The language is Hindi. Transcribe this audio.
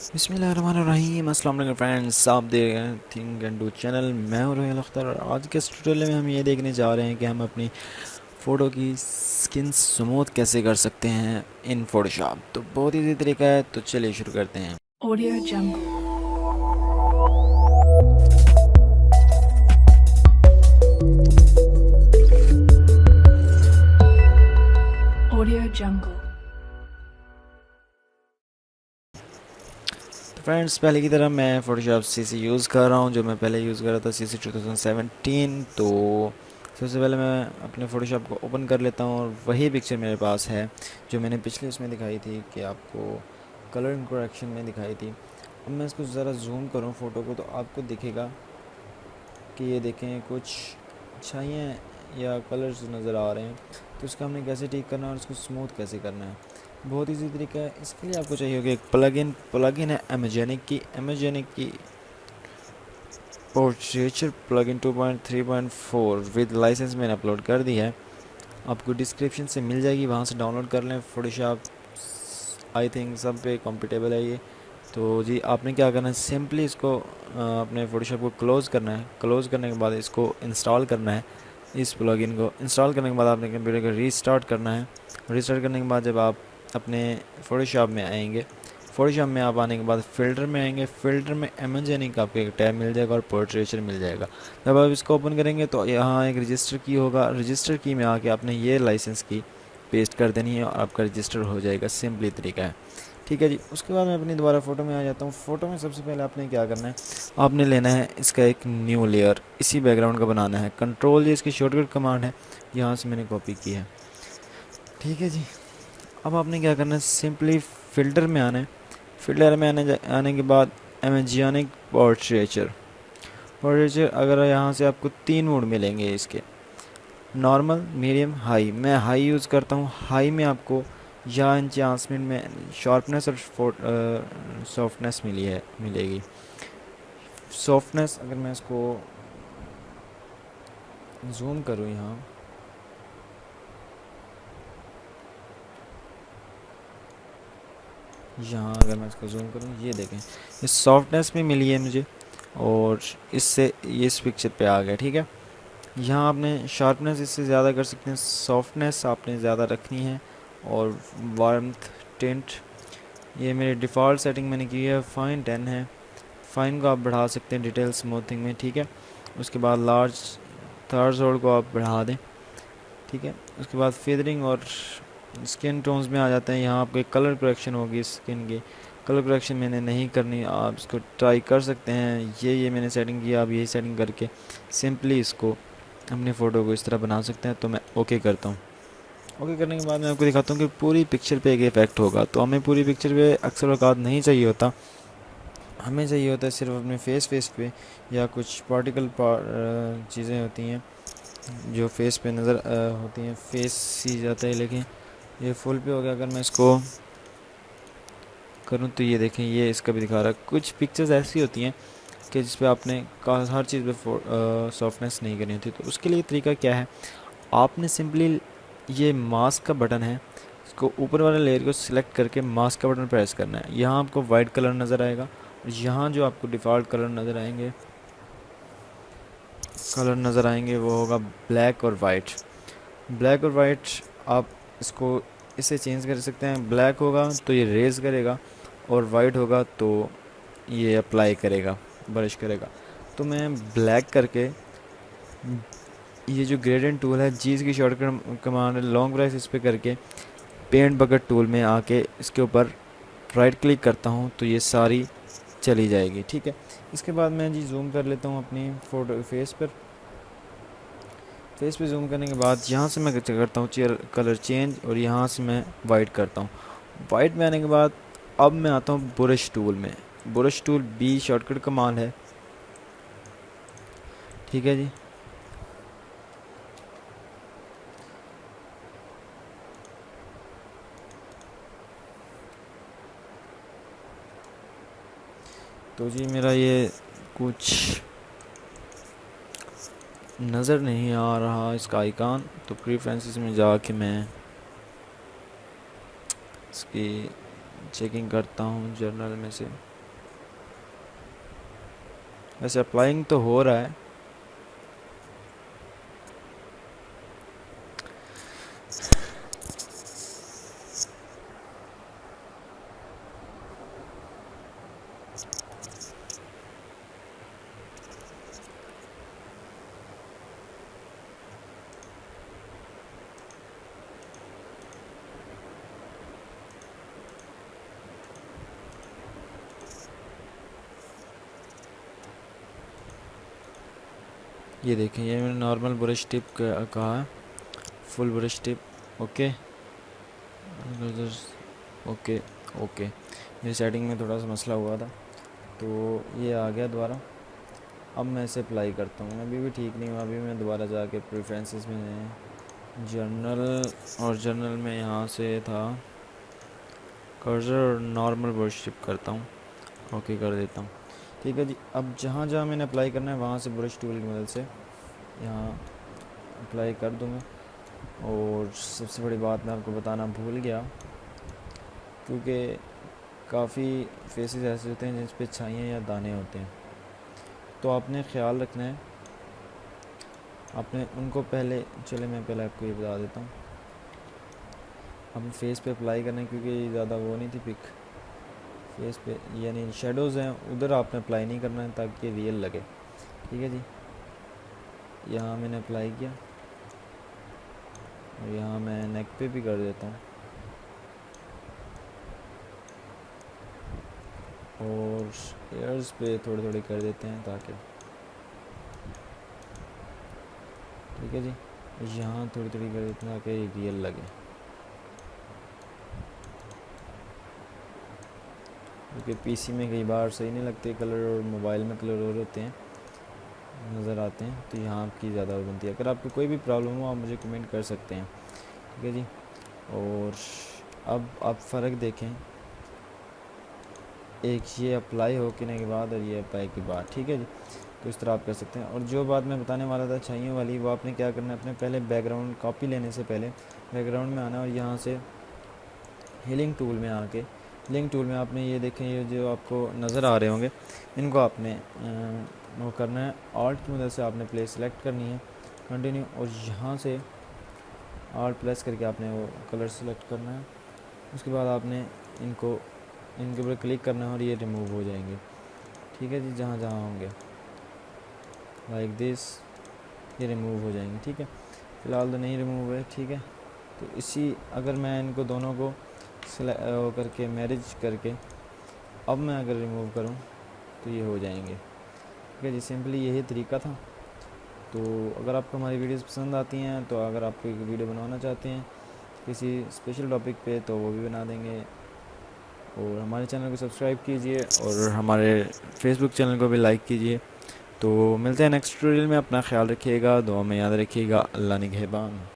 बिस्मिल्लाहिर्रहमानिर्रहीम। अस्सलाम वालेकुम फ्रेंड्स, आप देख रहे हैं थिंक एंड डू चैनल। मैं हूं रोहिल अख्तर और आज के इस ट्यूटोरियल में हम ये देखने जा रहे हैं कि हम अपनी फ़ोटो की स्किन स्मूथ कैसे कर सकते हैं इन फोटोशॉप। तो बहुत ईजी तरीका है, तो चलिए शुरू करते हैं। Audio Jungle. Audio Jungle. तो फ्रेंड्स, पहले की तरह मैं फ़ोटोशॉप CC यूज़ कर रहा हूँ, जो मैं पहले यूज़ कर रहा था CC 2017। तो सबसे पहले मैं अपने फ़ोटोशॉप को ओपन कर लेता हूँ और वही पिक्चर मेरे पास है जो मैंने पिछले उसमें दिखाई थी कि आपको कलर करेक्शन में दिखाई थी। अब मैं इसको ज़रा जूम करूँ फ़ोटो को तो आपको दिखेगा कि ये देखें कुछ छाइयाँ या कलर्स नज़र आ रहे हैं। तो इसका हमने कैसे ठीक करना है और इसको स्मूथ कैसे करना है, बहुत ईजी तरीका है। इसके लिए आपको चाहिए होगा एक प्लगइन है अमेजोनिक की पोर्ट्रेचर प्लगइन 2.3.4 विद लाइसेंस मैंने अपलोड कर दी है, आपको डिस्क्रिप्शन से मिल जाएगी, वहाँ से डाउनलोड कर लें। फोटोशॉप आई थिंक सब पे कंपेटेबल है ये। तो जी आपने क्या करना है, सिंपली इसको अपने फ़ोटोशॉप को क्लोज़ करना है। क्लोज़ करने के बाद इसको इंस्टॉल करना है। इस प्लगइन को इंस्टॉल करने के बाद आपने कंप्यूटर को रीस्टार्ट करना है। रीस्टार्ट करने के बाद जब आप अपने फ़ोटोशॉप में आएंगे, फ़ोटोशॉप में आप आने के बाद फ़िल्टर में आएंगे। फ़िल्टर में अमेजोनिक का आपको एक टैब मिल जाएगा और पोर्ट्रेचर मिल जाएगा। जब आप इसको ओपन करेंगे तो यहाँ एक रजिस्टर की होगा, रजिस्टर की में आके आपने ये लाइसेंस की पेस्ट कर देनी है और आपका रजिस्टर हो जाएगा। सिंपली तरीका है, ठीक है जी। उसके बाद मैं अपनी दोबारा फ़ोटो में आ जाता हूँ। फ़ोटो में सबसे पहले आपने क्या करना है, आपने लेना है इसका एक न्यू लेयर, इसी बैकग्राउंड का बनाना है। कंट्रोल ये इसकी शॉर्टकट कमांड है, यहाँ से मैंने कॉपी की है, ठीक है जी। अब आपने क्या करना है, सिंपली फ़िल्टर में आना है। फ़िल्टर में आने के बाद अमेजियनिक पोर्ट्रेचर पोर्ट्रेचर अगर यहाँ से आपको 3 मोड मिलेंगे इसके, नॉर्मल, मीडियम, हाई। मैं हाई यूज़ करता हूँ। हाई में आपको यहाँ एनहांसमेंट में शार्पनेस और सॉफ्टनेस मिलेगी। सॉफ्टनेस अगर मैं इसको जूम करूँ यहाँ अगर मैं इसको जूम करूँ, ये देखें, इस सॉफ्टनेस में मिली है मुझे और इससे ये इस पिक्चर पे आ गया, ठीक है। यहाँ आपने शार्पनेस इससे ज़्यादा कर सकते हैं, सॉफ्टनेस आपने ज़्यादा रखनी है और वार्मथ टिंट ये मेरी डिफ़ॉल्ट सेटिंग मैंने की है, फाइन 10 है। फाइन को आप बढ़ा सकते हैं डिटेल स्मूथिंग में, ठीक है। उसके बाद लार्ज थर्ड को आप बढ़ा दें, ठीक है। उसके बाद फेदरिंग और स्किन टोन्स में आ जाते हैं। यहाँ आपको एक कलर करेक्शन होगी स्किन की। कलर करेक्शन मैंने नहीं करनी, आप इसको ट्राई कर सकते हैं। ये मैंने सेटिंग किया, आप यही सेटिंग करके सिंपली इसको अपने फ़ोटो को इस तरह बना सकते हैं। तो मैं ओके करता हूँ। ओके करने के बाद मैं आपको दिखाता हूँ कि पूरी पिक्चर पे एक इफ़ेक्ट होगा। तो हमें पूरी पिक्चर पे अक्सर औकात नहीं चाहिए होता, हमें चाहिए होता है सिर्फ अपने फेस पे या कुछ पार्टिकल चीज़ें होती हैं जो फेस पे नज़र होती हैं, फेस सी जाता है। लेकिन ये फुल पे हो गया। अगर मैं इसको करूँ तो ये देखें, ये इसका भी दिखा रहा है। कुछ पिक्चर्स ऐसी होती हैं कि जिस पे आपने हर चीज़ पे सॉफ्टनेस नहीं करनी होती। तो उसके लिए तरीका क्या है, आपने सिंपली ये मास्क का बटन है, इसको ऊपर वाले लेयर को सिलेक्ट करके मास्क का बटन प्रेस करना है। यहाँ आपको वाइट कलर नज़र आएगा और यहाँ जो आपको डिफ़ॉल्ट कलर नज़र आएंगे वो होगा ब्लैक और वाइट। ब्लैक और वाइट आप इसको इससे चेंज कर सकते हैं। ब्लैक होगा तो ये रेज करेगा और वाइट होगा तो ये अप्लाई करेगा, ब्रश करेगा। तो मैं ब्लैक करके, ये जो ग्रेडियंट टूल है, जी की शॉर्टकट कमांड है, लॉन्ग प्रेस इस पर करके पेंट बकेट टूल में आके इसके ऊपर राइट क्लिक करता हूँ तो ये सारी चली जाएगी, ठीक है। इसके बाद मैं जी जूम कर लेता हूँ अपनी फ़ोटो फेस पे जूम करने के बाद यहाँ से मैं करता हूँ कलर चेंज और यहाँ से मैं वाइट करता हूँ। वाइट में आने के बाद अब मैं आता हूँ ब्रश टूल में। Brush tool B shortcut command है, ठीक है जी। तो जी मेरा ये कुछ नज़र नहीं आ रहा इसका आइकन, तो प्रीफ्रेंसेस में जाके मैं इसकी चेकिंग करता हूँ जर्नल में से। वैसे अप्लाइंग तो हो रहा है। ये देखें, ये मैंने नॉर्मल ब्रश टिप कहा है, full brush tip. Okay okay okay. मेरी सेटिंग में थोड़ा सा मसला हुआ था, तो ये आ गया दोबारा। अब मैं इसे अप्लाई करता हूँ। अभी भी ठीक नहीं हुआ, अभी मैं दोबारा जाके प्रेफरेंसेस में जर्नल, और जर्नल में यहाँ से था कर्सर, और नॉर्मल ब्रश टिप करता हूँ। ओके कर देता हूँ। ठीक है जी। अब जहाँ जहाँ मैंने अप्लाई करना है वहाँ से ब्रश टूल की मदद से यहाँ अप्लाई कर दूँगा। और सबसे बड़ी बात मैं आपको बताना भूल गया, क्योंकि काफ़ी फेसेस ऐसे होते हैं जिस पे छाइयाँ या दाने होते हैं, तो आपने ख्याल रखना है। आपने उनको पहले, चले मैं पहले आपको ये बता देता हूँ। अपने फेस पे अप्लाई करना है, क्योंकि ज़्यादा वो नहीं थी पिक फेस पे, यानी शेडोज़ हैं उधर आपने अप्लाई नहीं करना है ताकि रियल लगे। ठीक है जी। यहाँ मैंने अप्लाई किया, और यहाँ मैं नेक पे भी कर देता हूँ, और एयर्स पे थोड़े थोड़े कर देते हैं ताकि, ठीक है जी। यहाँ थोड़ी थोड़ी कर देते हैं ताकि रियल लगे, क्योंकि पीसी में कई बार सही नहीं लगते कलर, और मोबाइल में कलर और होते हैं, नज़र आते हैं, तो यहाँ आपकी ज़्यादा बनती है। अगर आपको कोई भी प्रॉब्लम हो आप मुझे कमेंट कर सकते हैं। ठीक है जी। और अब आप फ़र्क देखें, एक ये अप्लाई होने के बाद और ये अप्लाई के बाद। ठीक है जी। तो इस तरह आप कर सकते हैं। और जो बात मैं बताने वाला था छाइयों वाली, वो आपने क्या करना है, अपने पहले बैकग्राउंड कॉपी लेने से पहले बैकग्राउंड में आना, और यहाँ से हीलिंग टूल में आके, हीलिंग टूल में आपने ये देखें, ये जो आपको नज़र आ रहे होंगे, इनको आपने वो करना है, ऑल्ट की मदद से आपने प्लेस सेलेक्ट करनी है, कंटिन्यू, और यहाँ से ऑल्ट प्रेस करके आपने वो कलर सेलेक्ट करना है। उसके बाद आपने इनके ऊपर क्लिक करना है और ये रिमूव हो जाएंगे। ठीक है जी। जहाँ जहाँ होंगे लाइक दिस, ये रिमूव हो जाएंगे। ठीक है। फ़िलहाल तो नहीं रिमूव हुए। ठीक है। तो इसी, अगर मैं इनको दोनों को करके मैरिज करके अब मैं अगर रिमूव करूं तो ये हो जाएंगे। ठीक है जी। सिंपली यही तरीका था। तो अगर आपको हमारी वीडियोस पसंद आती हैं, तो अगर आप कोई वीडियो बनवाना चाहते हैं किसी स्पेशल टॉपिक पे, तो वो भी बना देंगे। और हमारे चैनल को सब्सक्राइब कीजिए, और हमारे फेसबुक चैनल को भी लाइक कीजिए। तो मिलते हैं नेक्स्ट ट्यूटोरियल में। अपना ख्याल रखिएगा, दुआ में याद रखिएगा। अल्लाह निगहबान।